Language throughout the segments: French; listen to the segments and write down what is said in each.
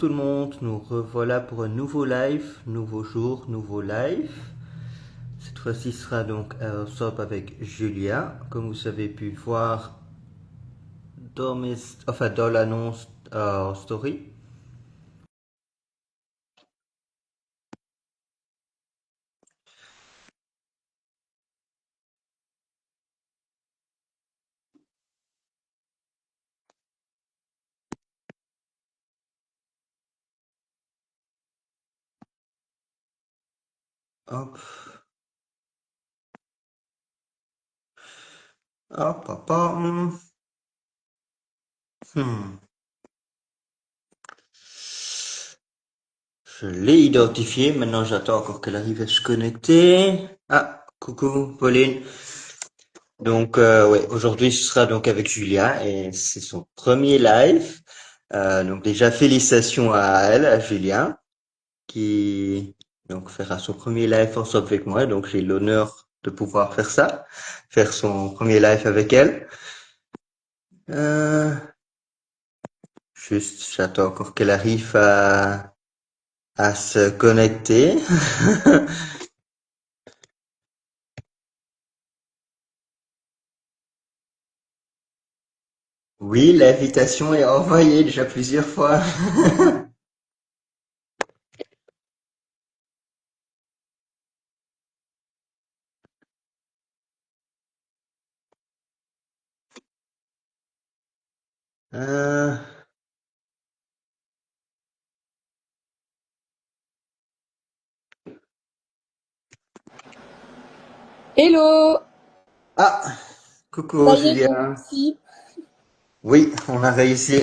tout le monde, nous revoilà pour un nouveau live, nouveau jour, nouveau live. Cette fois-ci sera donc Airsoft avec Julia, comme vous avez pu voir dans l'annonce story. Hop, hop, hop, hop. Hmm. Je l'ai identifié, maintenant j'attends encore qu'elle arrive à se connecter. Ah, coucou Pauline. Donc ouais, aujourd'hui ce sera donc avec Julia et c'est son premier live. Donc déjà félicitations à elle, à Julia, qui donc fera son premier live ensemble avec moi. Donc j'ai l'honneur de pouvoir faire ça, faire son premier live avec elle. Euh, Juste, j'attends encore qu'elle arrive à se connecter. Oui, l'invitation est envoyée déjà plusieurs fois. Euh, Hello! Ah, coucou Ça y est, j'ai Julia. réussi. Oui, on a réussi.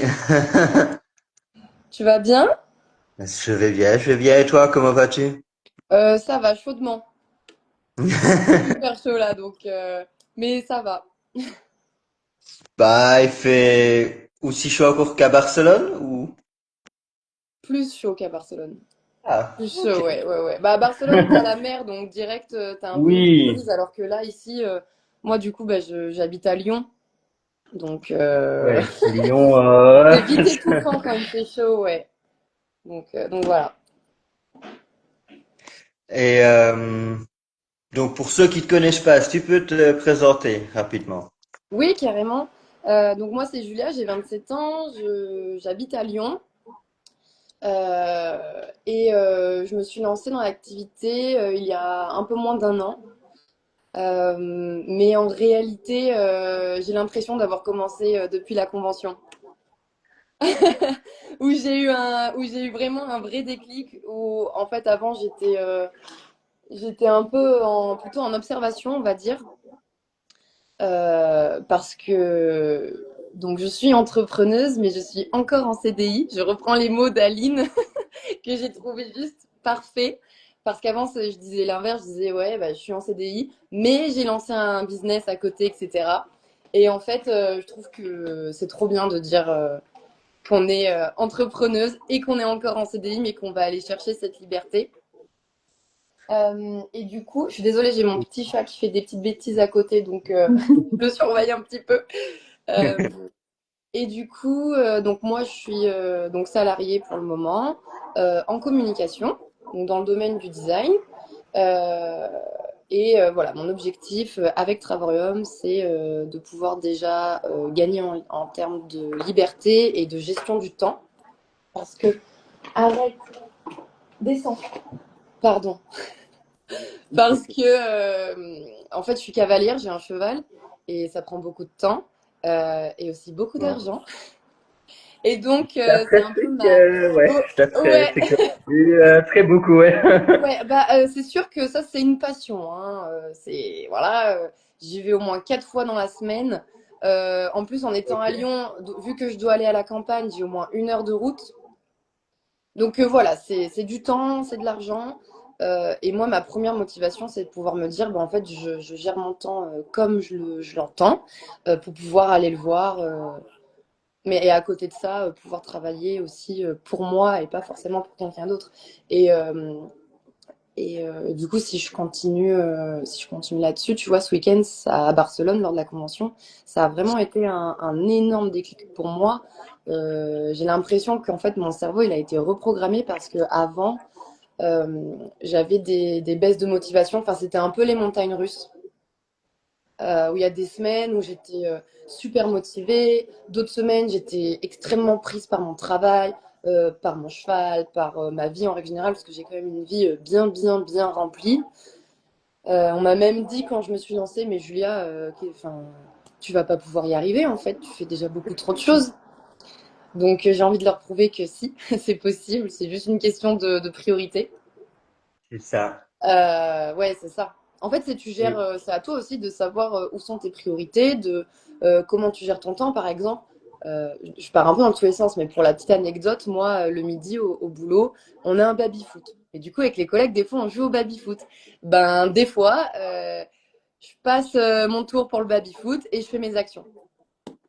Tu vas bien? Je vais bien et toi, comment vas-tu? Ça va, chaudement. Super chaud là, mais ça va. Bah, il fait aussi chaud encore qu'à Barcelone ou? Plus chaud qu'à Barcelone. Ah, Plus ok. chaud, ouais, ouais, ouais. Bah, à Barcelone, t'as la mer, donc direct, t'as un peu une Oui. brise, alors que là, ici, moi, du coup, bah, j'habite à Lyon. Donc, Ouais, Lyon, c'est vite étouffant quand il fait chaud, ouais. Donc voilà. et donc pour ceux qui te connaissent pas, si tu peux te présenter rapidement. Oui, carrément. Donc, moi, c'est Julia, j'ai 27 ans, j'habite à Lyon. Je me suis lancée dans l'activité il y a un peu moins d'un an. Mais en réalité, j'ai l'impression d'avoir commencé depuis la convention, où j'ai eu vraiment un vrai déclic. Où en fait, avant, j'étais un peu plutôt en observation, on va dire, parce que donc je suis entrepreneuse, mais je suis encore en CDI. Je reprends les mots d'Aline que j'ai trouvé juste parfait. Parce qu'avant, je disais l'inverse, je disais ouais, bah, je suis en CDI, mais j'ai lancé un business à côté, etc. Et en fait, je trouve que c'est trop bien de dire qu'on est entrepreneuse et qu'on est encore en CDI, mais qu'on va aller chercher cette liberté. Et du coup, je suis désolée, j'ai mon petit chat qui fait des petites bêtises à côté, donc je le surveille un petit peu. Euh, et du coup, donc moi, je suis donc salariée pour le moment en communication, donc dans le domaine du design. Euh, voilà, mon objectif avec Travarium, c'est de pouvoir déjà gagner en termes de liberté et de gestion du temps. Parce que, arrête, descends, pardon. Parce que, en fait, je suis cavalière, j'ai un cheval et ça prend beaucoup de temps et aussi beaucoup Bon. d'argent. Et donc, c'est un peu J'apprécie ma. que, ouais, Oh, ouais, j'apprécie que très beaucoup, ouais. ouais, bah, c'est sûr que ça, c'est une passion, hein. C'est, voilà, j'y vais au moins 4 fois dans la semaine. En plus, en étant à Ok. Lyon, vu que je dois aller à la campagne, j'ai au moins 1 heure de route. Donc voilà, c'est du temps, c'est de l'argent. Et moi, ma première motivation, c'est de pouvoir me dire, bah, en fait, je gère mon temps comme je l'entends, pour pouvoir aller le voir. Mais et à côté de ça, pouvoir travailler aussi pour moi et pas forcément pour quelqu'un d'autre. Et, Et du coup, si je continue là-dessus, tu vois, ce week-end à Barcelone, lors de la convention, ça a vraiment été un énorme déclic pour moi. J'ai l'impression qu'en fait, mon cerveau, il a été reprogrammé parce que avant, j'avais des baisses de motivation. Enfin, c'était un peu les montagnes russes, où il y a des semaines où j'étais super motivée, d'autres semaines, j'étais extrêmement prise par mon travail, par mon cheval, par ma vie en règle générale, parce que j'ai quand même une vie bien, bien, bien remplie. On m'a même dit quand je me suis lancée, mais Julia, enfin, tu vas pas pouvoir y arriver en fait, tu fais déjà beaucoup trop de choses. Donc j'ai envie de leur prouver que si, c'est possible, c'est juste une question de priorité. C'est ça. Ouais, c'est ça. En fait, Et c'est à toi aussi de savoir où sont tes priorités, comment tu gères ton temps, par exemple. Je pars un peu dans tous les sens, mais pour la petite anecdote, moi, le midi au boulot, on a un baby-foot. Et du coup, avec les collègues, des fois, on joue au baby-foot. Ben, des fois, je passe mon tour pour le baby-foot et je fais mes actions.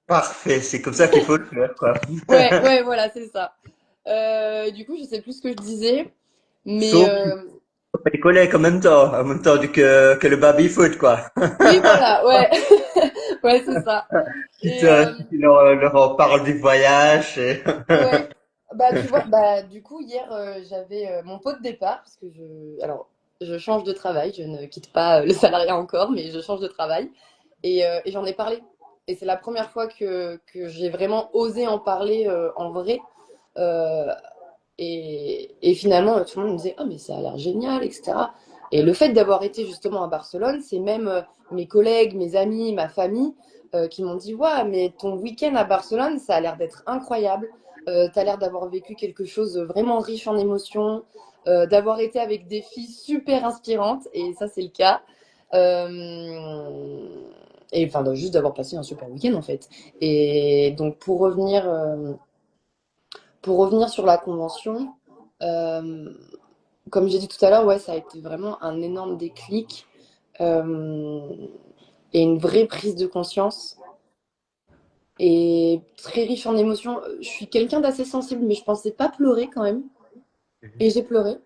parfait, c'est comme ça qu'il faut le faire, quoi. Ouais, ouais, voilà, c'est ça. Du coup, je sais plus ce que je disais, mais Sauf les collègues en même temps que le baby-foot, quoi. oui, voilà, ouais, ouais, c'est ça. Et Si tu leur en parles du voyage. ouais, bah tu vois, bah du coup hier j'avais mon pot de départ parce que alors je change de travail, je ne quitte pas le salariat encore, mais je change de travail et j'en ai parlé. Et c'est la première fois que j'ai vraiment osé en parler en vrai. Euh, et finalement, tout le monde me disait, oh, mais ça a l'air génial, etc. Et le fait d'avoir été justement à Barcelone, c'est même mes collègues, mes amis, ma famille qui m'ont dit, ouais, mais ton week-end à Barcelone, ça a l'air d'être incroyable. Tu as l'air d'avoir vécu quelque chose de vraiment riche en émotions, d'avoir été avec des filles super inspirantes, et ça, c'est le cas. Euh, et enfin, juste d'avoir passé un super week-end, en fait. Et donc, pour revenir sur la convention, euh, comme j'ai dit tout à l'heure, ouais, ça a été vraiment un énorme déclic euh, et une vraie prise de conscience et très riche en émotions. Je suis quelqu'un d'assez sensible, mais je pensais pas pleurer quand même. Et j'ai pleuré.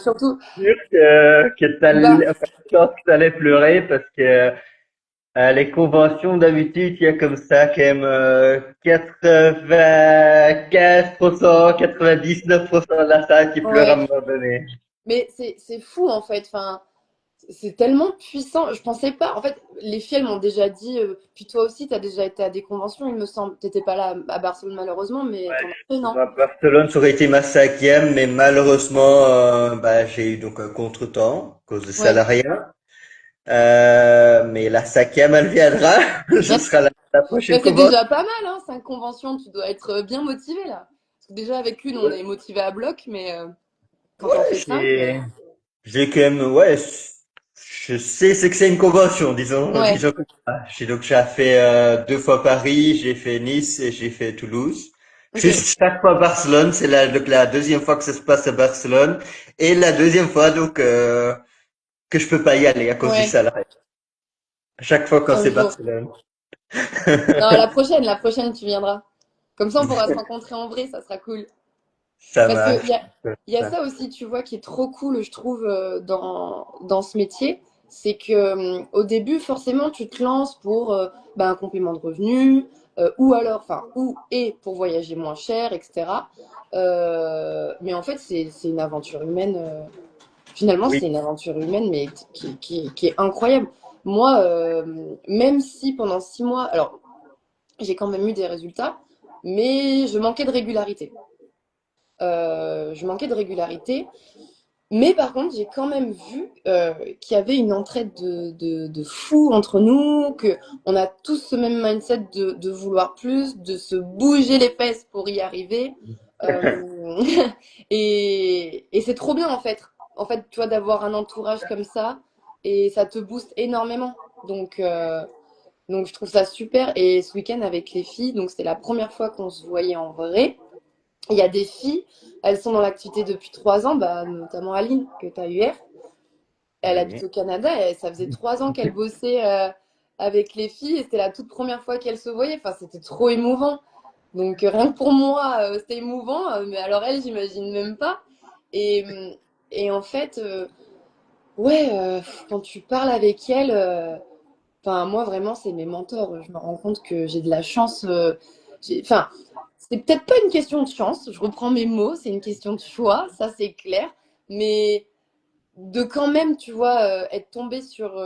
Surtout, Sûr bah, enfin, je pense que t'allais pleurer parce que les conventions d'habitude, il y a comme ça quand même 95%, 99% de la salle qui pleure à un ouais. moment donné. Mais c'est fou en fait. Enfin, c'est tellement puissant. Je pensais pas. En fait, les filles elles m'ont déjà dit. Puis toi aussi, tu as déjà été à des conventions, il me semble. T'étais pas là à Barcelone malheureusement, mais t'en as fait, non? Moi, Barcelone, ça aurait été ma cinquième, mais malheureusement, bah, j'ai eu donc un contretemps à cause de Ouais. salariat. Mais la cinquième, elle viendra. Ce sera la Bah, prochaine c'est convention. déjà pas mal, hein, 5 conventions. Tu dois être bien motivé là. Parce que déjà avec une, on est motivé à bloc, mais quand t'en Ouais, fais 5, j'ai quand même, ouais, je sais ce que c'est une convention, ouais, disons comme ça. J'ai donc j'ai fait deux fois Paris, j'ai fait Nice et j'ai fait Toulouse. ok, Juste chaque fois Barcelone, c'est donc la deuxième fois que ça se passe à Barcelone et la deuxième fois donc que je peux pas y aller à cause du ouais, salarié. À chaque fois quand un c'est jour. Barcelone. Non, la prochaine, tu viendras. Comme ça, on pourra se rencontrer en vrai, ça sera cool. Ça Parce que marche. il y a ça aussi, tu vois, qui est trop cool, je trouve, dans ce métier. C'est que au début, forcément, tu te lances pour bah, un complément de revenu, ou alors, enfin, ou et pour voyager moins cher, etc. Mais en fait, c'est une aventure humaine. Finalement, Oui. c'est une aventure humaine, mais qui est incroyable. Moi, même si pendant 6 mois, alors j'ai quand même eu des résultats, mais je manquais de régularité. Je manquais de régularité. Mais par contre, j'ai quand même vu qu'il y avait une entraide de fou entre nous, que on a tous ce même mindset de vouloir plus, de se bouger les fesses pour y arriver. Euh, et c'est trop bien en fait. En fait, tu vois, d'avoir un entourage comme ça, et ça te booste énormément. Donc je trouve ça super. Et ce week-end avec les filles, donc c'était la première fois qu'on se voyait en vrai. Il y a des filles, elles sont dans l'activité depuis 3 ans, bah, notamment Aline, que tu as eu hier. Elle habite Oui. au Canada et ça faisait 3 ans qu'elle bossait avec les filles et c'était la toute première fois qu'elles se voyaient. Enfin, c'était trop émouvant. Donc rien que pour moi, c'était émouvant, mais alors elle, j'imagine même pas. Et, et en fait, ouais, quand tu parles avec elle, enfin, moi vraiment, c'est mes mentors. Je me rends compte que j'ai de la chance. Enfin, c'est peut-être pas une question de chance. Je reprends mes mots. C'est une question de choix, ça c'est clair. Mais de quand même, tu vois, être tombée sur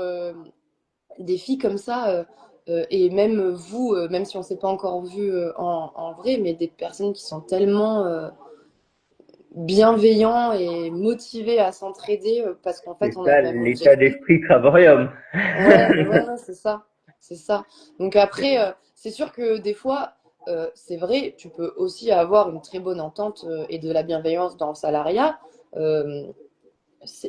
des filles comme ça, et même vous, même si on s'est pas encore vu en vrai, mais des personnes qui sont tellement bienveillants et motivés à s'entraider parce qu'en fait, C'est on a ça le même l'état objectif. d'esprit Travarium. Ouais, ouais, ouais, c'est ça. C'est ça. Donc après, c'est sûr que des fois, c'est vrai, tu peux aussi avoir une très bonne entente et de la bienveillance dans le salariat. Euh,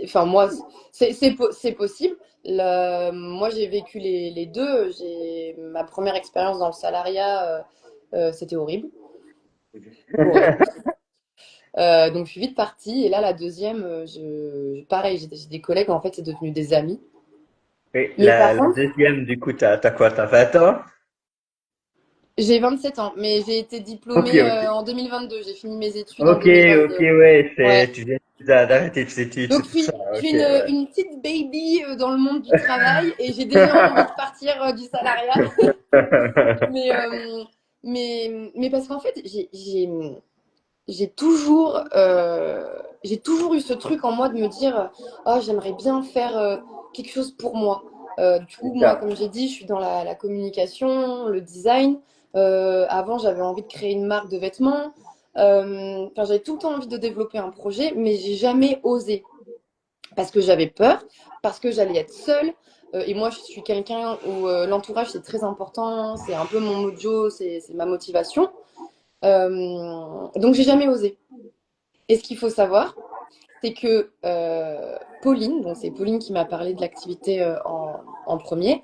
Enfin, moi, c'est possible. Moi, j'ai vécu les deux. Ma première expérience dans le salariat, c'était horrible. Horrible. Donc, je suis vite partie. Et là, la deuxième, pareil, j'ai des collègues, en fait, c'est devenu des amis. Et Mais par la contre, deuxième, du coup, t'as quoi? T'as 20 ans? j'ai 27 ans, mais j'ai été Ok, diplômée ok. en 2022. J'ai fini mes études en Ok, ok, 2022. ouais, Ouais. tu viens d'arrêter tes études, Donc, c'est pour ça. je Ok, suis ouais. une petite baby dans le monde du travail et j'ai déjà envie de partir du salariat. Mais, mais parce qu'en fait, j'ai toujours eu ce truc en moi de me dire, oh, j'aimerais bien faire quelque chose pour moi. Du coup, C'est moi, ça. comme j'ai dit, je suis dans la communication, le design. Avant, j'avais envie de créer une marque de vêtements. Enfin, j'avais tout le temps envie de développer un projet, mais j'ai jamais osé parce que j'avais peur, parce que j'allais être seule. Et moi, je suis quelqu'un où l'entourage, c'est très important. C'est un peu mon mojo, c'est ma motivation. Donc, j'ai jamais osé. Et ce qu'il faut savoir, c'est que Pauline, donc c'est Pauline qui m'a parlé de l'activité en premier,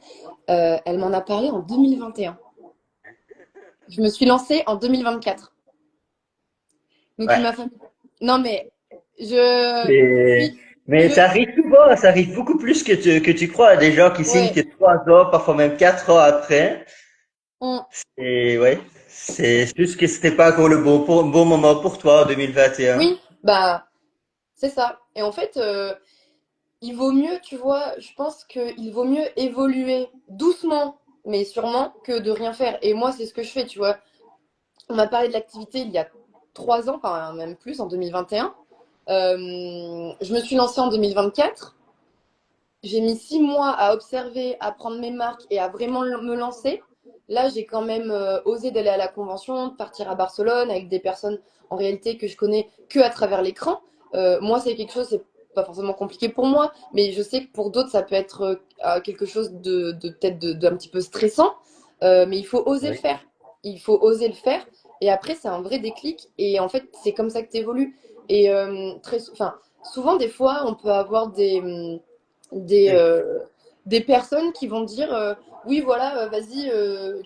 elle m'en a parlé en 2021. Je me suis lancée en 2024. Donc, il Ouais. m'a fallu. Non, mais je Et- suis. Mais Je, ça arrive souvent, ça arrive beaucoup plus que tu crois. Des gens qui signent ouais, que 3 ans, parfois même 4 ans après. on, Et ouais, c'est juste que c'était pas encore le bon moment pour toi en 2021. oui, bah, c'est ça. Et en fait, il vaut mieux, tu vois, je pense qu'il vaut mieux évoluer doucement, mais sûrement, que de rien faire. Et moi, c'est ce que je fais, tu vois. On m'a parlé de l'activité il y a 3 ans, enfin même plus, en 2021. Je me suis lancée en 2024. J'ai mis 6 mois à observer, à prendre mes marques et à vraiment me lancer. Là, j'ai quand même osé d'aller à la convention, de partir à Barcelone avec des personnes en réalité que je connais que à travers l'écran. Moi, c'est quelque chose, c'est pas forcément compliqué pour moi, mais je sais que pour d'autres, ça peut être quelque chose de peut-être d'un petit peu stressant. Mais il faut oser le Oui. faire. Il faut oser le faire. Et après, c'est un vrai déclic. Et en fait, c'est comme ça que tu évolues. Et enfin, souvent, des fois, on peut avoir des, euh, des personnes qui vont dire oui, voilà, vas-y,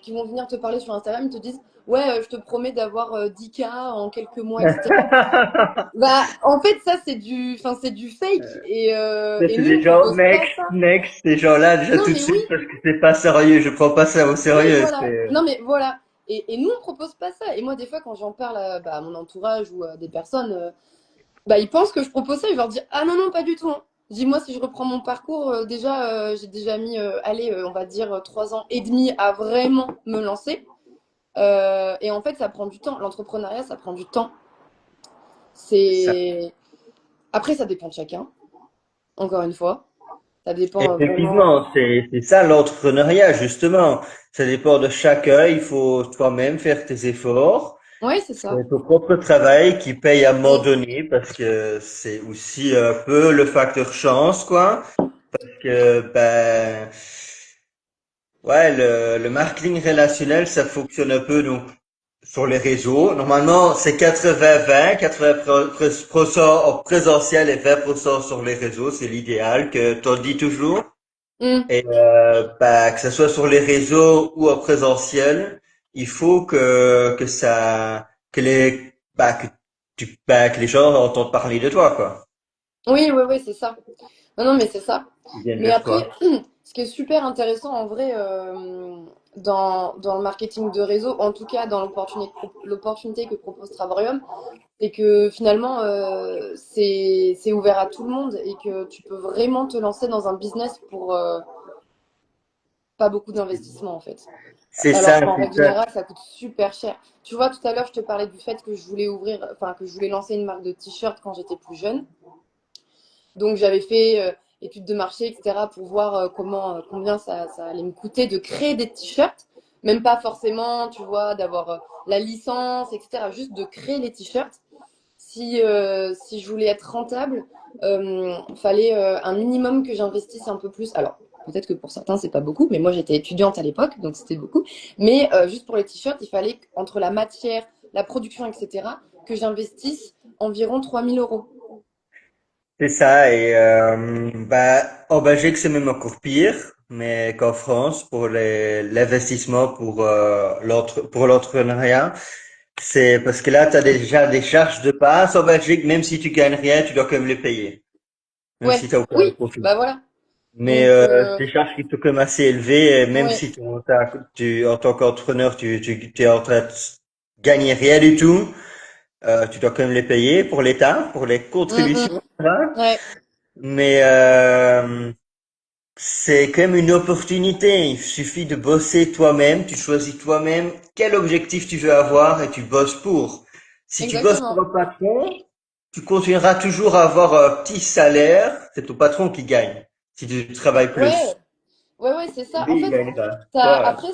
qui vont venir te parler sur Instagram, ils te disent ouais, je te promets d'avoir 10K en quelques mois, etc. Bah, en fait, ça, enfin, c'est du fake. Ça, Et c'est nous, on des gens, propose pas next, ça. next, ces gens-là, déjà Non, tout de mais oui, suite, parce que c'est pas sérieux, je prends pas ça au oui, sérieux, voilà. c'est... Non, mais voilà. Et nous, on propose pas ça. Et moi, des fois, quand j'en parle bah, à mon entourage ou à des personnes, bah, ils pensent que je propose ça, je leur dis ah non, non, pas du tout, hein. Je dis moi, si je reprends mon parcours, déjà, j'ai déjà mis, allez, on va dire 3 ans et demi à vraiment me lancer. Et en fait, ça prend du temps. L'entrepreneuriat, ça prend du temps. Ça. C'est Après, ça dépend de chacun. Encore une fois, ça dépend vraiment. Effectivement, c'est ça l'entrepreneuriat, justement. Ça dépend de chacun, il faut toi-même faire tes efforts. Ouais, c'est ça. C'est ton propre travail qui paye à un moment Mm. donné, parce que c'est aussi un peu le facteur chance, quoi. Que, ben, ouais, le marketing relationnel, ça fonctionne un peu, donc, sur les réseaux. Normalement, c'est 80-20, 80% en présentiel et 20% sur les réseaux. C'est l'idéal que t'en dis toujours. Mm. Et bah, que ce soit sur les réseaux ou en présentiel, il faut que les gens entendent parler de toi, quoi. Oui, oui, oui, c'est ça. Non, non, mais c'est ça. Ils viennent Mais vers après, toi. ce qui est super intéressant en vrai, dans le marketing de réseau, en tout cas dans l'opportunité que propose Travarium, c'est que finalement, c'est ouvert à tout le monde et que tu peux vraiment te lancer dans un business pour pas beaucoup d'investissement en fait. C'est Alors ça, qu'en c'est règle ça. générale, ça coûte super cher. Tu vois, tout à l'heure, je te parlais du fait que je voulais que je voulais lancer une marque de t-shirt quand j'étais plus jeune. Donc j'avais fait études de marché, etc., pour voir combien ça allait me coûter de créer des t-shirts. Même pas forcément, tu vois, d'avoir la licence, etc., juste de créer les t-shirts. Si je voulais être rentable, fallait un minimum que j'investisse un peu plus. Alors, peut-être que pour certains, c'est pas beaucoup, mais moi, j'étais étudiante à l'époque, donc c'était beaucoup. Mais juste pour les t-shirts, il fallait, entre la matière, la production, etc., que j'investisse environ 3 000 euros. C'est ça, et bah, en Belgique, c'est même encore pire, mais qu'en France, pour l'investissement pour l'entrepreneuriat, c'est parce que là, tu as déjà des charges de base en Belgique, même si tu gagnes rien, tu dois quand même les payer, même Ouais, si tu as aucun oui, profit. bah voilà. Mais Donc, c'est des charges qui sont quand même assez élevées, et même ouais. si en tant qu'entrepreneur, tu es en train de gagner rien du tout, tu dois quand même les payer pour l'État, pour les Mm, mm, contributions, etc. ouais, Mais c'est quand même une opportunité. Il suffit de bosser toi-même. Tu choisis toi-même quel objectif tu veux avoir et tu bosses pour. Si tu bosses pour exactement. un patron, tu continueras toujours à avoir un petit salaire. C'est ton patron qui gagne. Si tu travailles plus, Ouais, ouais, c'est ça. En lui, il fait, gagnera. Toi, après,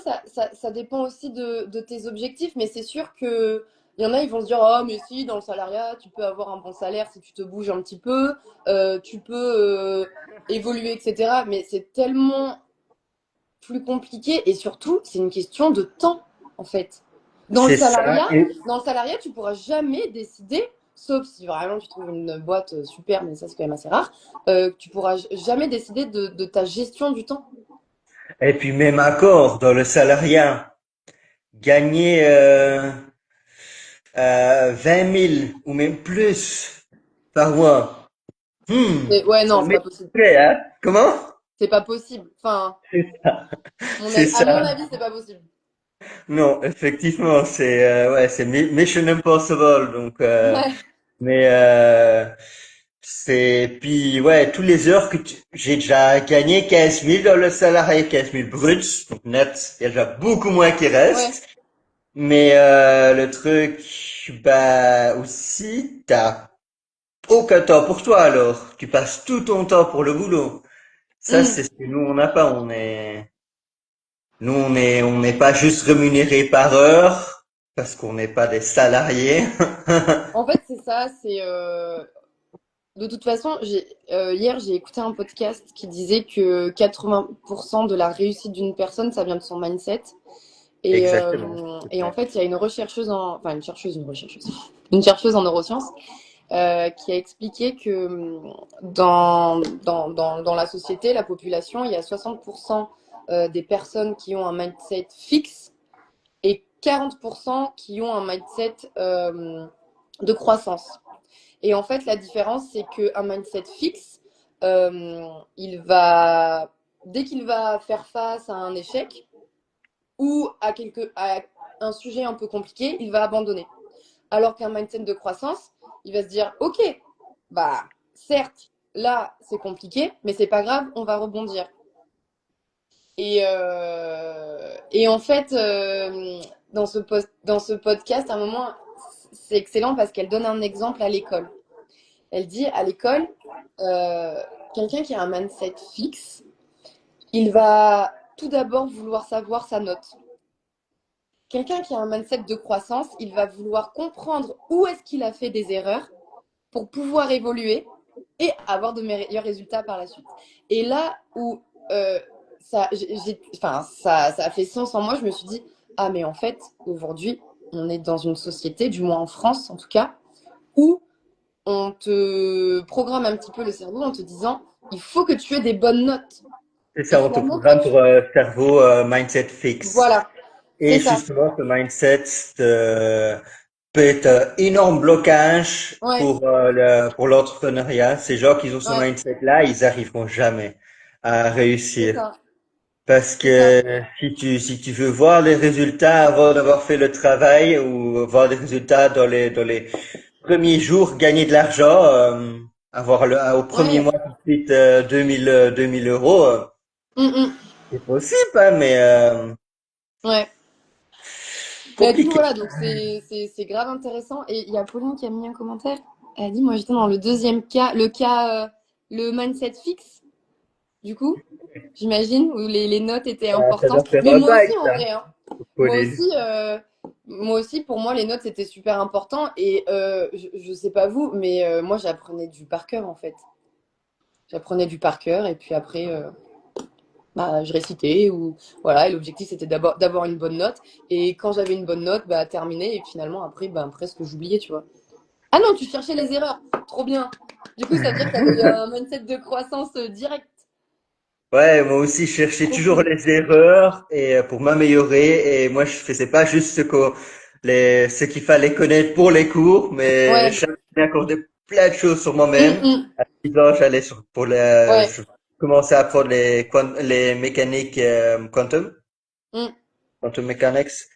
ça dépend aussi de tes objectifs, mais c'est sûr que il y en a, ils vont se dire, oh, mais si, dans le salariat, tu peux avoir un bon salaire si tu te bouges un petit peu, tu peux évoluer, etc. Mais c'est tellement plus compliqué et surtout, c'est une question de temps, en fait. Dans le c'est ça. salariat, Et dans le salariat, tu pourras jamais décider, sauf si vraiment tu trouves une boîte super, mais ça c'est quand même assez rare, tu pourras jamais décider de ta gestion du temps. Et puis même encore dans le salariat, gagner 20 000 ou même plus par mois. Ouais, Ça non, c'est pas possible. m'effraie, hein? Comment? C'est pas possible. Enfin, C'est ça. C'est à mon ça. avis, c'est pas possible. Non, effectivement, c'est Mission Impossible. Donc, Ouais. mais c'est puis ouais, tous les heures j'ai déjà gagné 15 000 dans le salarié, 15 000 bruts, donc net, il y a déjà beaucoup moins qui Ouais. reste. Mais le truc, bah aussi, t'as aucun temps pour toi alors. Tu passes tout ton temps pour le boulot. Ça, Hmm. c'est ce que nous on n'a pas. On n'est pas juste rémunéré par heure parce qu'on n'est pas des salariés. En fait, c'est ça. De toute façon, hier, j'ai écouté un podcast qui disait que 80% de la réussite d'une personne, ça vient de son mindset. Exactement. Et en fait, il y a une chercheuse en neurosciences qui a expliqué que dans la société, la population, il y a 60% des personnes qui ont un mindset fixe et 40% qui ont un mindset de croissance. Et en fait, la différence, c'est qu'un mindset fixe, dès qu'il va faire face à un échec ou à un sujet un peu compliqué, il va abandonner. Alors qu'un mindset de croissance, il va se dire, OK, bah, certes, là, c'est compliqué, mais c'est pas grave, on va rebondir. Et en fait, dans ce podcast, à un moment, c'est excellent parce qu'elle donne un exemple à l'école. Elle dit à l'école, euh, quelqu'un qui a un mindset fixe, il va tout d'abord vouloir savoir sa note. Quelqu'un qui a un mindset de croissance, il va vouloir comprendre où est-ce qu'il a fait des erreurs pour pouvoir évoluer et avoir de meilleurs résultats par la suite. Et là où ça a fait sens en moi, je me suis dit, ah mais en fait, aujourd'hui, on est dans une société, du moins en France en tout cas, où on te programme un petit peu le cerveau en te disant, il faut que tu aies des bonnes notes. C'est Et ça, on te finalement, quand programme tu... pour cerveau mindset fixe. Voilà, Et c'est ça. justement, ce mindset peut être un énorme blocage Ouais, pour l'entrepreneuriat. Ces gens qui ont ce ouais, mindset-là, ils arriveront jamais à c'est réussir. ça. Parce C'est ça. que si tu veux voir les résultats avant d'avoir fait le travail ou voir des résultats dans les premiers jours, gagner de l'argent, avoir au premier Ouais. mois tout de suite 2000 euros, Mm, c'est possible, hein, mais ouais. Bah, du coup, compliqué. voilà, donc c'est grave intéressant. Et il y a Pauline qui a mis un commentaire. Elle a dit, moi, j'étais dans le deuxième cas, le mindset fixe, du coup, j'imagine, où les notes étaient Ça doit importantes. faire Mais un moi bail, aussi, en ça, vrai, hein. Pauline. Moi aussi, pour moi, les notes, c'était super important. Et je sais pas vous, mais moi, j'apprenais du par cœur, en fait. J'apprenais du par cœur, et puis après, bah, je récitais ou voilà, et l'objectif c'était d'abord d'avoir une bonne note et quand j'avais une bonne note bah terminer et finalement après bah presque j'oubliais tu vois. Ah non, tu cherchais les erreurs. Trop bien. Du coup, ça veut dire que tu avais un mindset de croissance direct. Ouais, moi aussi, je cherchais Trop toujours cool. les erreurs et pour m'améliorer. Et moi, je faisais pas juste ce qu'il fallait connaître pour les cours, mais Ouais. j'avais accordé plein de choses sur Hum, moi-même. hum. À 10 ans, j'allais Ouais. je commençais à apprendre les mécaniques Hum. quantum mechanics.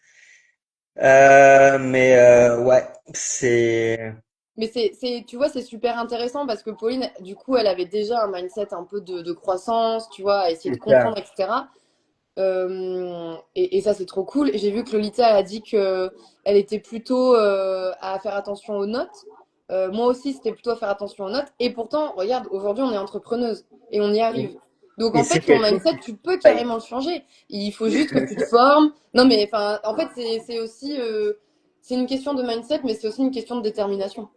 Ouais, c'est Mais tu vois, c'est super intéressant parce que Pauline, du coup, elle avait déjà un mindset un peu de croissance, tu vois, à essayer de c'est ça. comprendre, etc. Et ça, c'est trop cool. Et j'ai vu que Lolita, elle a dit que elle était plutôt à faire attention aux notes. Moi aussi, c'était plutôt à faire attention aux notes. Et pourtant, regarde, aujourd'hui, on est entrepreneuse et on y arrive. Donc, Et en c'est fait, ton quelque chose mindset, qui tu peux paye. carrément le changer. Il faut juste que tu te formes. Non, mais enfin, en fait, c'est aussi, c'est une question de mindset, mais c'est aussi une question de détermination.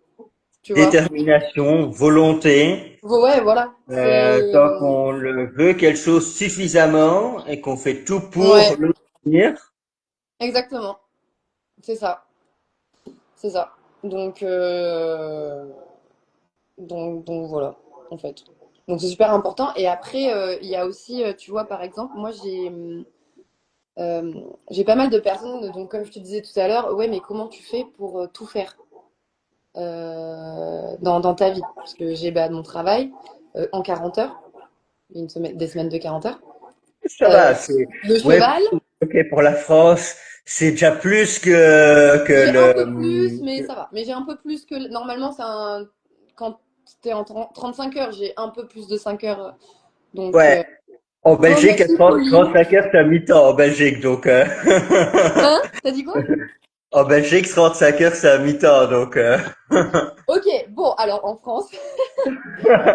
Tu vois? Détermination, volonté. Ouais, voilà. Tant qu'on le veut quelque chose suffisamment et qu'on fait tout pour Ouais, l'obtenir. exactement. C'est ça. C'est ça. Donc, donc voilà, en fait. Donc c'est super important. Et après, il y a aussi, tu vois, par exemple, moi euh, j'ai pas mal de personnes, donc comme je te disais tout à l'heure, ouais, mais comment tu fais pour tout faire dans ta vie? Parce que j'ai bah, mon travail en 40 heures, des semaines de 40 heures. Ça Euh, va, c'est, le ouais, cheval, ok, pour la France, c'est déjà plus que j'ai un peu plus, le, mais ça va. Mais j'ai un peu plus que, normalement, quand t'es en 35 heures, j'ai un peu plus de 5 heures. Donc, ouais, en oh, Belgique, merci Pauline. 35 heures, c'est à mi-temps en Belgique, donc, Hein? T'as dit quoi? en Belgique, 35 heures, c'est à mi-temps, donc, Ok, bon, alors en France,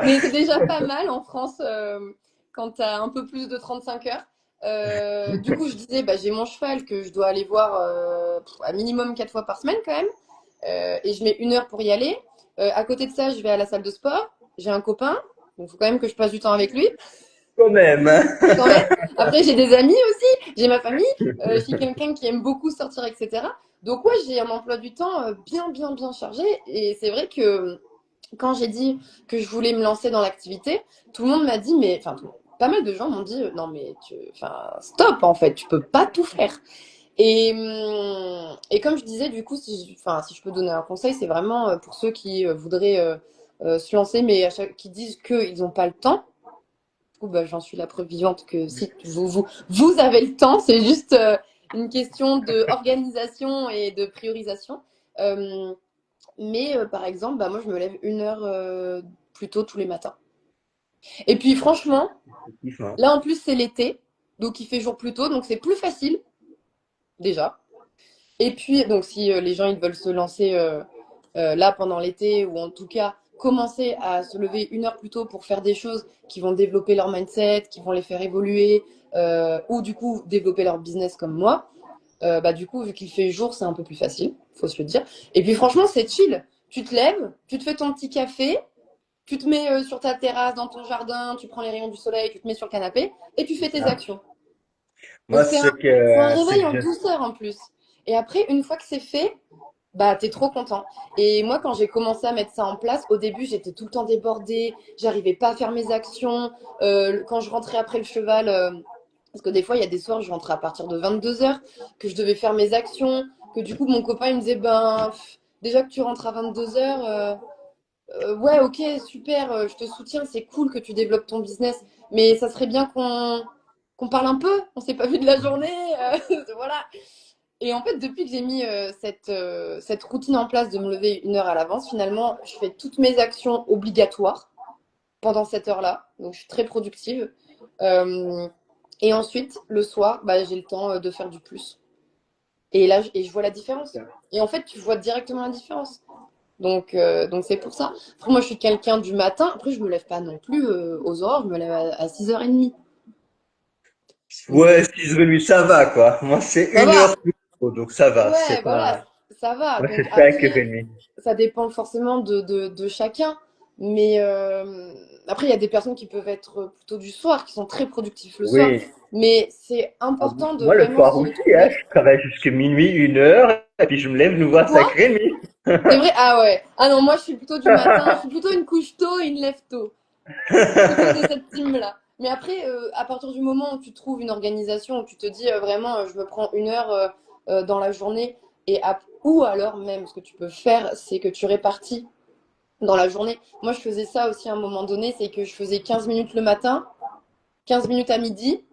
mais c'est déjà pas mal en France quand t'as un peu plus de 35 heures. Du coup, je disais, bah, j'ai mon cheval que je dois aller voir à minimum 4 fois par semaine quand même. Et je mets 1 heure pour y aller. À côté de ça, je vais à la salle de sport. J'ai un copain, donc il faut quand même que je passe du temps avec lui. quand même, hein. Quand même. Après, j'ai des amis aussi, j'ai ma famille, je suis quelqu'un qui aime beaucoup sortir, etc. Donc ouais, j'ai un emploi du temps bien chargé. Et c'est vrai que quand j'ai dit que je voulais me lancer dans l'activité, tout le monde m'a dit, mais enfin, pas mal de gens m'ont dit, non mais enfin, stop en fait, tu peux pas tout faire. Et comme je disais, du coup, enfin, si je peux donner un conseil, c'est vraiment pour ceux qui voudraient se lancer, mais qui disent qu'ils n'ont pas le temps coup, bah, j'en suis la preuve vivante que si vous avez le temps, c'est juste une question d'organisation et de priorisation. Euh, mais par exemple, bah, moi, je me lève 1 heure plus tôt tous les matins. Et puis franchement, Effectivement. là en plus, c'est l'été, donc il fait jour plus tôt, donc c'est plus facile déjà. Et puis, donc si les gens ils veulent se lancer là pendant l'été ou en tout cas commencer à se lever 1 heure plus tôt pour faire des choses qui vont développer leur mindset, qui vont les faire évoluer ou du coup développer leur business comme moi, bah du coup vu qu'il fait jour c'est un peu plus facile, faut se le dire. Et puis franchement c'est chill. Tu te lèves, tu te fais ton petit café, tu te mets sur ta terrasse dans ton jardin, tu prends les rayons du soleil, tu te mets sur le canapé et tu fais tes actions. Donc Moi, c'est un ce réveil que en je douceur en plus. Et après une fois que c'est fait, bah, t'es trop content. Et moi, quand j'ai commencé à mettre ça en place, au début, j'étais tout le temps débordée, j'arrivais pas à faire mes actions. Quand je rentrais après le cheval, parce que des fois, il y a des soirs, je rentrais à partir de 22 heures, que je devais faire mes actions, que du coup, mon copain, il me disait, ben, déjà que tu rentres à 22 heures, ouais, ok, super, je te soutiens, c'est cool que tu développes ton business, mais ça serait bien qu'on parle un peu, on s'est pas vu de la journée, voilà. Et en fait, depuis que j'ai mis cette routine en place de me lever 1 heure à l'avance, finalement, je fais toutes mes actions obligatoires pendant cette heure-là. Donc, je suis très productive. Euh, et ensuite, le soir, bah, j'ai le temps de faire du plus. Et là, je vois la différence. Et en fait, tu vois directement la différence. Donc c'est pour ça. Après, moi, je suis quelqu'un du matin. Après, je me lève pas non plus aux aurores. Je me lève à 6h30. Ouais, Mais 6h30, ça va, quoi. Moi, c'est ça une heure va. plus tôt, donc ça va. C'est Ouais, voilà, pas, ça va. moi, c'est Donc après, 5h30. ça dépend forcément de chacun. Mais après, il y a des personnes qui peuvent être plutôt du soir, qui sont très productifs le soir. Oui. Mais c'est Ah, important de moi, le vraiment soir s'y aussi, hein, retrouver. je travaille jusqu'à minuit, 1h, et puis je me lève, nous voir Quoi? 5h30. C'est vrai? Ah ouais. Ah non, moi, je suis plutôt du matin. Je suis plutôt une couche tôt et une lève tôt. Plutôt de cette team-là. Mais après, à partir du moment où tu trouves une organisation, où tu te dis vraiment, je me prends 1 heure dans la journée, ou alors même, ce que tu peux faire, c'est que tu répartis dans la journée. Moi, je faisais ça aussi à un moment donné, c'est que je faisais 15 minutes le matin, 15 minutes à midi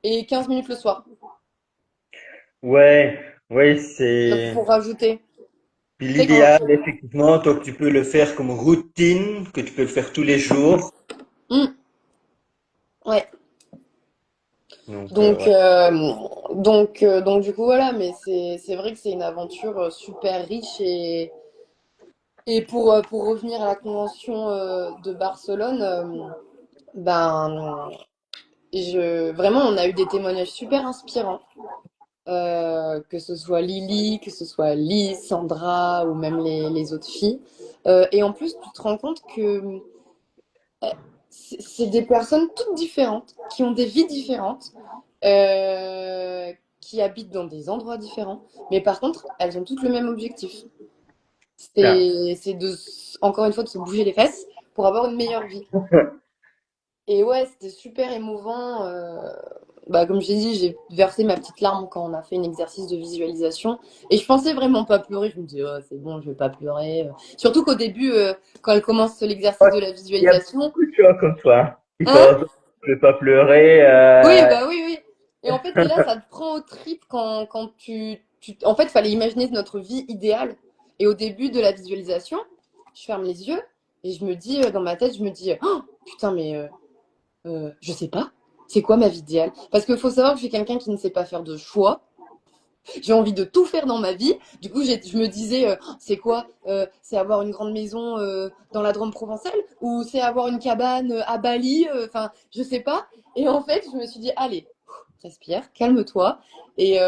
et 15 minutes le soir Ouais, ouais, c'est pour rajouter. puis Tu sais, quand. l'idéal, effectivement, toi, que tu peux le faire comme routine, que tu peux le faire tous les jours. Hmm, ouais. Donc, Donc, ouais. euh, donc du coup, voilà, mais c'est vrai que c'est une aventure super riche et pour revenir à la convention de Barcelone, ben, vraiment, on a eu des témoignages super inspirants, que ce soit Lily, que ce soit Lise, Sandra ou même les autres filles. Et en plus, tu te rends compte que c'est des personnes toutes différentes, qui ont des vies différentes, qui habitent dans des endroits différents, mais par contre, elles ont toutes le même objectif. Ça. C'est encore une fois, de se bouger les fesses pour avoir une meilleure vie. Et ouais, c'était super émouvant. Bah, comme j'ai dit, j'ai versé ma petite larme quand on a fait un exercice de visualisation. Et je pensais vraiment pas pleurer. Je me disais, oh, c'est bon, je vais pas pleurer. Surtout qu'au début, quand elle commence l'exercice Ouais, de la il y a visualisation, beaucoup de gens comme toi qui hein? pensent, je vais pas pleurer. Oui, bah oui, oui. Et en fait, t'es là, ça te prend au trip quand En fait, il fallait imaginer notre vie idéale. Et au début de la visualisation, je ferme les yeux et je me dis, dans ma tête, je me dis, oh, putain, mais je sais pas. C'est quoi ma vie idéale? Parce qu'il faut savoir que je suis quelqu'un qui ne sait pas faire de choix. J'ai envie de tout faire dans ma vie. Du coup, je me disais, c'est quoi? C'est avoir une grande maison dans la Drôme provençale ou c'est avoir une cabane à Bali? Enfin, je sais pas. Et en fait, je me suis dit, allez, respire, calme-toi et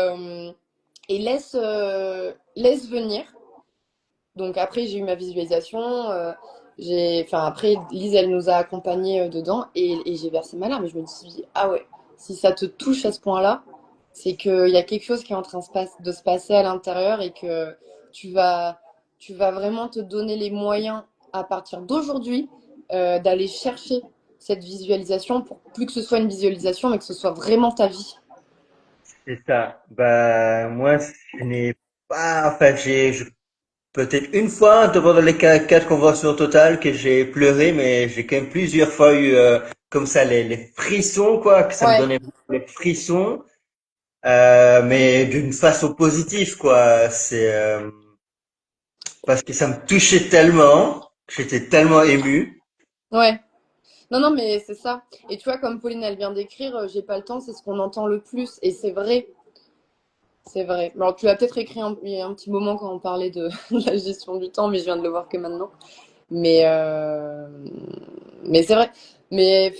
laisse venir. Donc après, j'ai eu ma visualisation. Enfin, après, Lise, elle nous a accompagnés dedans et j'ai versé ma larme. Et je me suis dit, ah ouais, si ça te touche à ce point-là, c'est qu'il y a quelque chose qui est en train de se passer à l'intérieur et que tu vas, tu vas vraiment te donner les moyens à partir d'aujourd'hui d'aller chercher cette visualisation pour plus que ce soit une visualisation, mais que ce soit vraiment ta vie. C'est ça. Bah, moi, je n'ai pas, enfin, peut-être une fois devant les quatre conventions totales que j'ai pleuré, mais j'ai quand même plusieurs fois eu, comme ça, les frissons, quoi, que ça me Ouais, donnait les frissons, mais d'une façon positive, quoi. Parce que ça me touchait tellement, j'étais tellement ému. ouais. Non, non, mais c'est ça. Et tu vois, comme Pauline, elle vient d'écrire, j'ai pas le temps, c'est ce qu'on entend le plus. Et c'est vrai, c'est vrai. Alors, tu l'as peut-être écrit il y a un petit moment quand on parlait de, de la gestion du temps, mais je viens de le voir que maintenant. Mais, euh, mais c'est vrai. Mais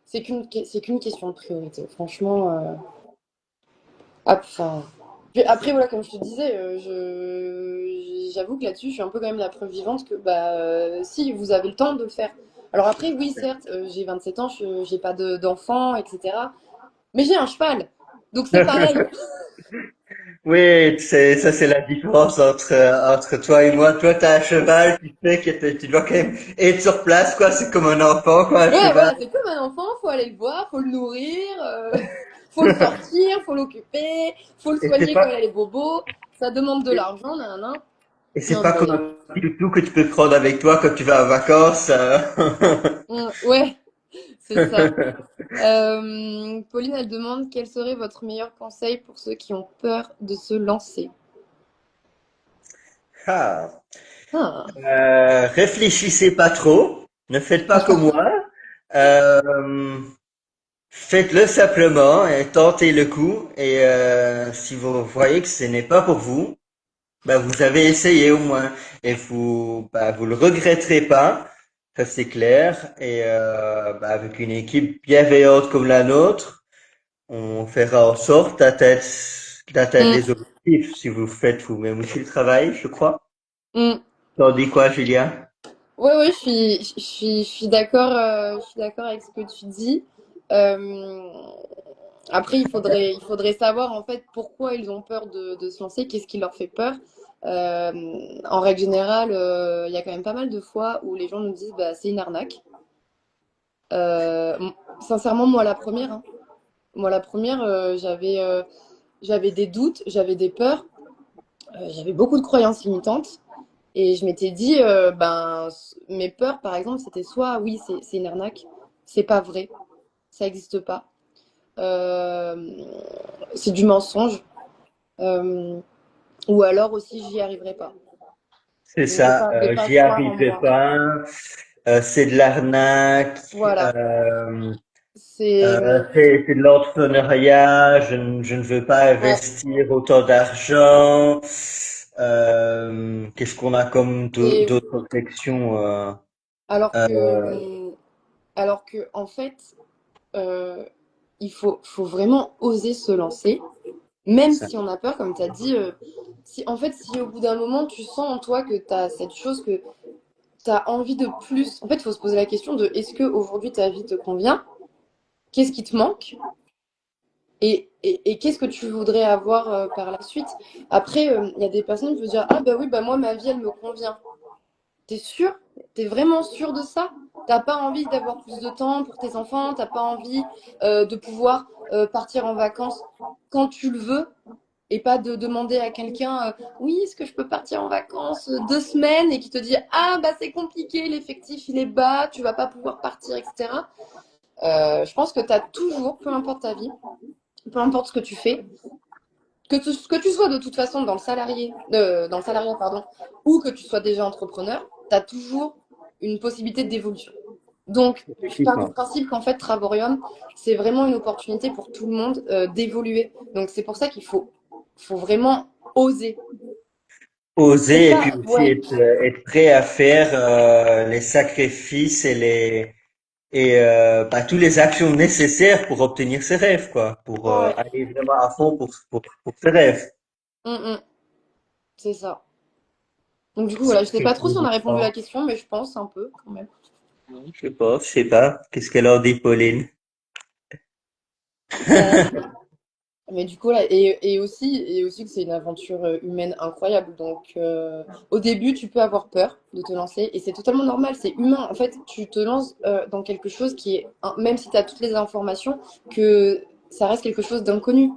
c'est qu'une question de priorité. Franchement, enfin. Après, voilà, comme je te disais, j'avoue que là-dessus, je suis un peu quand même la preuve vivante que, bah, si, vous avez le temps de le faire. Alors après, oui, certes, j'ai 27 ans, j'ai pas d'enfants, etc. Mais j'ai un cheval. Donc c'est pareil. Oui, ça c'est la différence entre toi et moi. Toi, t'as un cheval qui fait que tu dois quand même être sur place, quoi. C'est comme un enfant, quoi, un Ouais, cheval. voilà, c'est comme un enfant, faut aller le voir, faut le nourrir, faut le sortir, faut l'occuper, faut le Et c'est soigner quand pas, il a les bobos. Ça demande de l'argent, nanana. et c'est Non, pas mais comme un petit toutou que tu peux prendre avec toi quand tu vas en vacances. ouais, c'est ça. Pauline, elle demande quel serait votre meilleur conseil pour ceux qui ont peur de se lancer. Ah. Ah. Réfléchissez pas trop, ne faites pas comme moi. Euh, Faites-le simplement et tentez le coup. Et si vous voyez que ce n'est pas pour vous, bah, vous avez essayé au moins et vous le regretterez pas. Ça c'est clair. Et bah, avec une équipe bienveillante comme la nôtre, on fera en sorte d'atteindre Mm, les objectifs si vous faites vous-même aussi le travail, je crois. mm. T'en dis quoi, Julia? Ouais, ouais, je suis d'accord avec ce que tu dis. Euh, Après, il faudrait savoir en fait pourquoi ils ont peur de se lancer, qu'est-ce qui leur fait peur. Euh, En règle générale, il y a quand même pas mal de fois où les gens nous disent bah c'est une arnaque. Euh, m- Sincèrement, moi la première, hein. Moi la première, j'avais des doutes, j'avais des peurs, j'avais beaucoup de croyances limitantes. Et je m'étais dit, mes peurs, par exemple, c'était soit oui, c'est une arnaque, c'est pas vrai, ça n'existe pas, euh, c'est du mensonge, euh, ou alors aussi j'y arriverai pas. C'est Donc ça, de pas j'y croire en arriverai moi. pas, c'est de l'arnaque, Voilà, euh, c'est c'est de l'entrepreneuriat, je ne veux pas ouais. investir autant d'argent. Qu'est-ce qu'on a comme Et d'autres réflexions alors euh, que, alors que en fait, euh, faut vraiment oser se lancer, même ça, si on a peur, comme tu as dit. Si, en fait, si au bout d'un moment, tu sens en toi que tu as cette chose que tu as envie de plus. En fait, il faut se poser la question de est-ce que aujourd'hui ta vie te convient? Qu'est-ce qui te manque? Et qu'est-ce que tu voudrais avoir par la suite? Après, il y a des personnes qui vont dire ah bah oui, bah moi ma vie elle me convient. T'es sûr? T'es vraiment sûr de ça? T'as pas envie d'avoir plus de temps pour tes enfants? T'as pas envie de pouvoir partir en vacances quand tu le veux? Et pas de demander à quelqu'un oui, est-ce que je peux partir en vacances 2 semaines et qui te dit ah bah c'est compliqué, l'effectif il est bas, tu vas pas pouvoir partir, etc. Je pense que tu as toujours, peu importe ta vie, peu importe ce que tu fais, que tu sois de toute façon dans le salariat pardon, ou que tu sois déjà entrepreneur, tu as toujours une possibilité d'évolution. Donc, je pars du effectivement. principe qu'en fait, Travorium, c'est vraiment une opportunité pour tout le monde d'évoluer. Donc, c'est pour ça faut vraiment oser. C'est Oser et puis pas, aussi ouais, être prêt à faire les sacrifices et bah, toutes les actions nécessaires pour obtenir ses rêves, quoi, pour ouais, aller vraiment à fond pour ses rêves. mm, c'est ça. Donc, du coup, C'est voilà, je sais très pas trop si on a répondu à la important. question, mais je pense un peu quand même. Je sais pas. Qu'est-ce qu'elle en dit, Pauline? Euh, Mais du coup, là, et aussi que c'est une aventure humaine incroyable. Donc, au début, tu peux avoir peur de te lancer et c'est totalement normal, c'est humain. En fait, tu te lances dans quelque chose qui est, même si tu as toutes les informations, que ça reste quelque chose d'inconnu.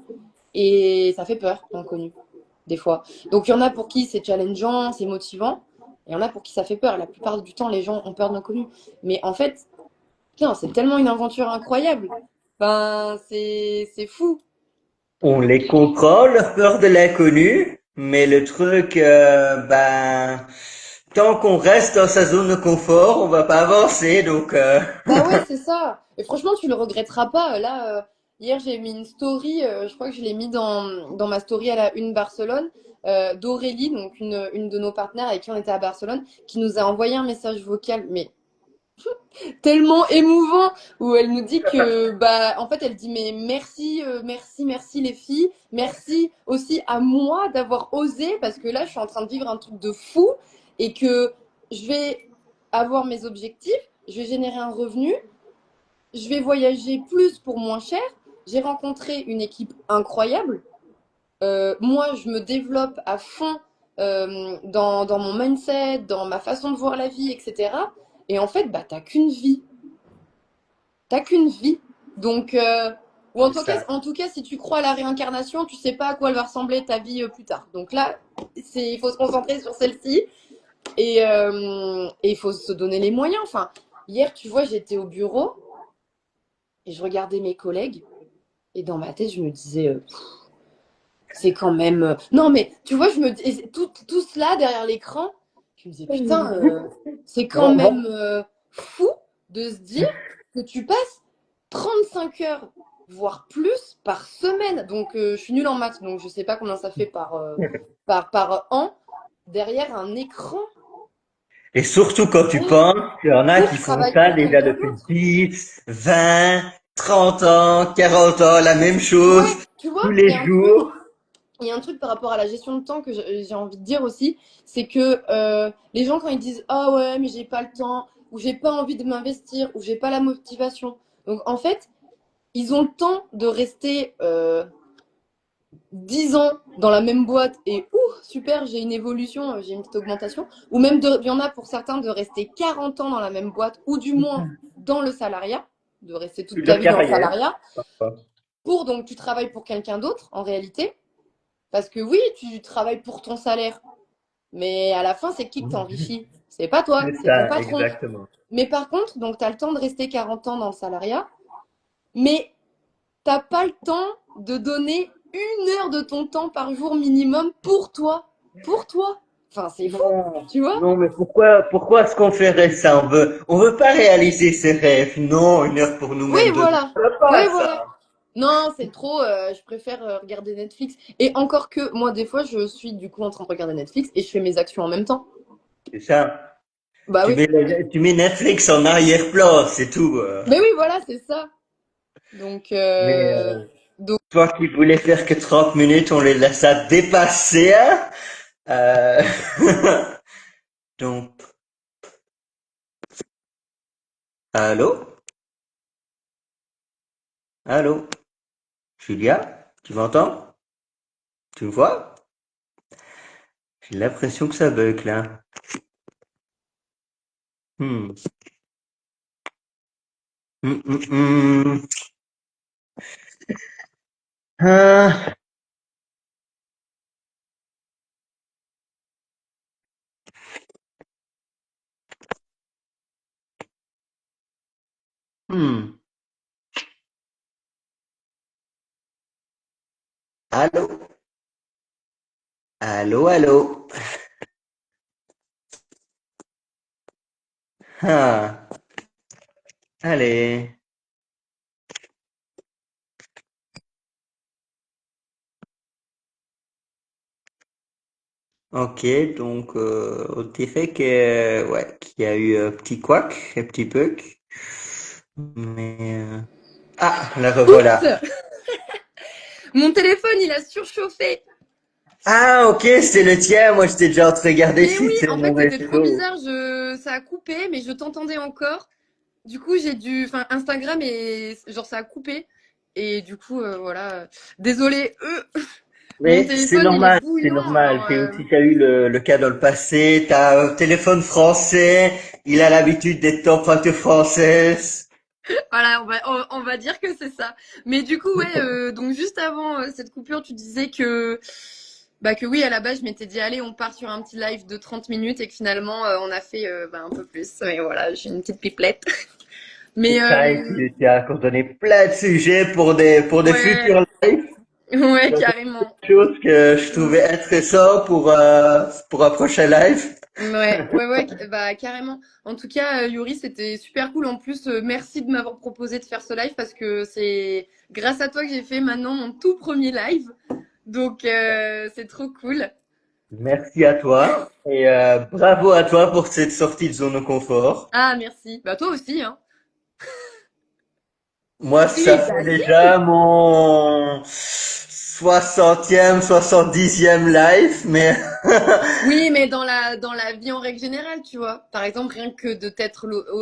Et ça fait peur, l'inconnu, des fois. Donc, il y en a pour qui c'est challengeant, c'est motivant. Et il y en a pour qui ça fait peur. La plupart du temps, les gens ont peur de l'inconnu. Mais en fait, putain, c'est tellement une aventure incroyable. Enfin, c'est fou. On les comprend, leur peur de l'inconnu, mais le truc, ben, tant qu'on reste dans sa zone de confort, on va pas avancer, donc Bah ouais, c'est ça. Et franchement, tu le regretteras pas. Là, hier, j'ai mis une story, je crois que je l'ai mis dans ma story à la une Barcelone, d'Aurélie, donc une de nos partenaires avec qui on était à Barcelone, qui nous a envoyé un message vocal, mais tellement émouvant, où elle nous dit que, bah, en fait, elle dit, mais merci, merci les filles, merci aussi à moi d'avoir osé, parce que là, je suis en train de vivre un truc de fou, et que je vais avoir mes objectifs, je vais générer un revenu, je vais voyager plus pour moins cher. J'ai rencontré une équipe incroyable. Moi, je me développe à fond dans mon mindset, dans ma façon de voir la vie, etc. Et en fait, bah, t'as qu'une vie. T'as qu'une vie. Donc, ou c'est ça. en tout cas, si tu crois à la réincarnation, tu sais pas à quoi elle va ressembler ta vie plus tard. Donc là, il faut se concentrer sur celle-ci et il faut se donner les moyens. Enfin, hier, tu vois, j'étais au bureau. Et je regardais mes collègues et dans ma tête, je me disais, c'est quand même. Non, mais tu vois, je me dis, et tout cela derrière l'écran, je me disais, putain, c'est quand Moi, même fou de se dire que tu passes 35 heures, voire plus, par semaine. Donc, je suis nulle en maths, donc je sais pas combien ça fait par an, derrière un écran. et surtout quand tu Oh, penses qu'il y en a pour qui font travailler ça pour déjà quelqu'un depuis d'autre. 10, 20, 30 ans, 40 ans, la même chose, Ouais, tu vois, tous les jours. il y a un truc par rapport à la gestion de temps que j'ai envie de dire aussi, c'est que les gens quand ils disent ah ouais mais j'ai pas le temps ou j'ai pas envie de m'investir ou j'ai pas la motivation. Donc en fait, ils ont le temps de rester 10 ans dans la même boîte et super, j'ai une évolution, j'ai une petite augmentation. Ou même, il y en a pour certains de rester 40 ans dans la même boîte ou du moins dans le salariat, de rester toute Toute ta leur vie dans le carrière. salariat. Pour donc tu travailles pour quelqu'un d'autre en réalité. Parce que oui, tu travailles pour ton salaire, mais à la fin, c'est qui que t'enrichis? C'est pas toi, C'est c'est ton ça, patron. exactement. Mais par contre, donc tu as le temps de rester 40 ans dans le salariat, mais t'as pas le temps de donner 1 heure de ton temps par jour minimum pour toi. Pour toi. Enfin, c'est fou, Non, tu vois? non, mais pourquoi est-ce qu'on ferait ça? On veut pas réaliser ses rêves. Non, 1 heure pour Oui, nous-mêmes dedans. voilà. On veut Oui, pas voilà. ça. Non, c'est trop. Je préfère regarder Netflix. Et encore que, moi, des fois, je suis du coup en train de regarder Netflix et je fais mes actions en même temps. C'est ça. Bah Tu oui. mets, tu mets Netflix en arrière-plan, c'est tout. Mais oui, voilà, c'est ça. Donc, Mais donc toi qui voulais faire que 30 minutes, on les laisse à dépasser, hein. Euh, Donc, allô? Allô? Julia? Tu m'entends? Tu me vois? J'ai l'impression que ça bug là. Hmm. Hmm, hmm, hmm. Ah. Hmm. Allô? Allô, allô? Ah. Allez. Ok, donc on dirait que ouais, qu'il y a eu un petit couac, un petit bug. Mais ah, la revoilà. oups, mon téléphone, il a surchauffé. Ah, ok, c'est le tien. Moi, j'étais déjà en train de regarder Mais si oui, c'est en mon fait, c'était trop réseau. bizarre. Ça a coupé, mais je t'entendais encore. Du coup, enfin, Instagram et genre ça a coupé. Et du coup, voilà. Désolée, mon Mais c'est téléphone, il est normal, c'est bouillant. normal. Alors, T'es aussi, t'as eu le cas dans le passé. T'as un téléphone français. Il a l'habitude d'être température française. voilà, on va dire que c'est ça. Mais du coup, ouais, donc juste avant cette coupure, tu disais que oui, à la base, je m'étais dit, allez, on part sur un petit live de 30 minutes et que finalement, on a fait un peu plus. Mais voilà, j'ai une petite pipelette. Mais C'est ça, et tu as encore donné plein de sujets pour des ouais, futurs lives. ouais, Donc, carrément. c'est des choses que je Mm. trouvais intéressant pour un prochain live. Ouais, bah carrément. En tout cas, Yuri, c'était super cool. En plus, merci de m'avoir proposé de faire ce live parce que c'est grâce à toi que j'ai fait maintenant mon tout premier live. Donc, c'est trop cool. Merci à toi et bravo à toi pour cette sortie de zone de confort. Ah, merci. Bah toi aussi, hein. Moi, ça Oui, fait bah déjà si. mon 60e, 70e live, mais Oui, mais dans la vie en règle générale, tu vois. Par exemple, rien que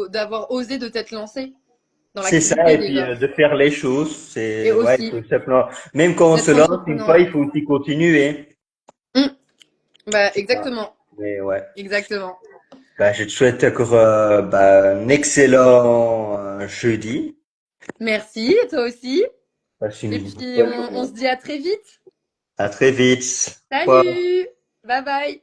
d'avoir osé de t'être lancé dans c'est ça. l'activité Et puis déjà. de faire les choses, Et c'est ouais, il aussi faut simplement. Même quand on se d'être lance une entrepreneur, fois, ouais. il faut aussi continuer. Mm. Bah C'est ça. exactement, Mais ouais. exactement. Bah, je te souhaite encore bah, un excellent jeudi. Merci, et toi aussi. Passe Et une puis bonne on journée. se dit à très vite. À très vite. Au revoir. Salut! Bye bye!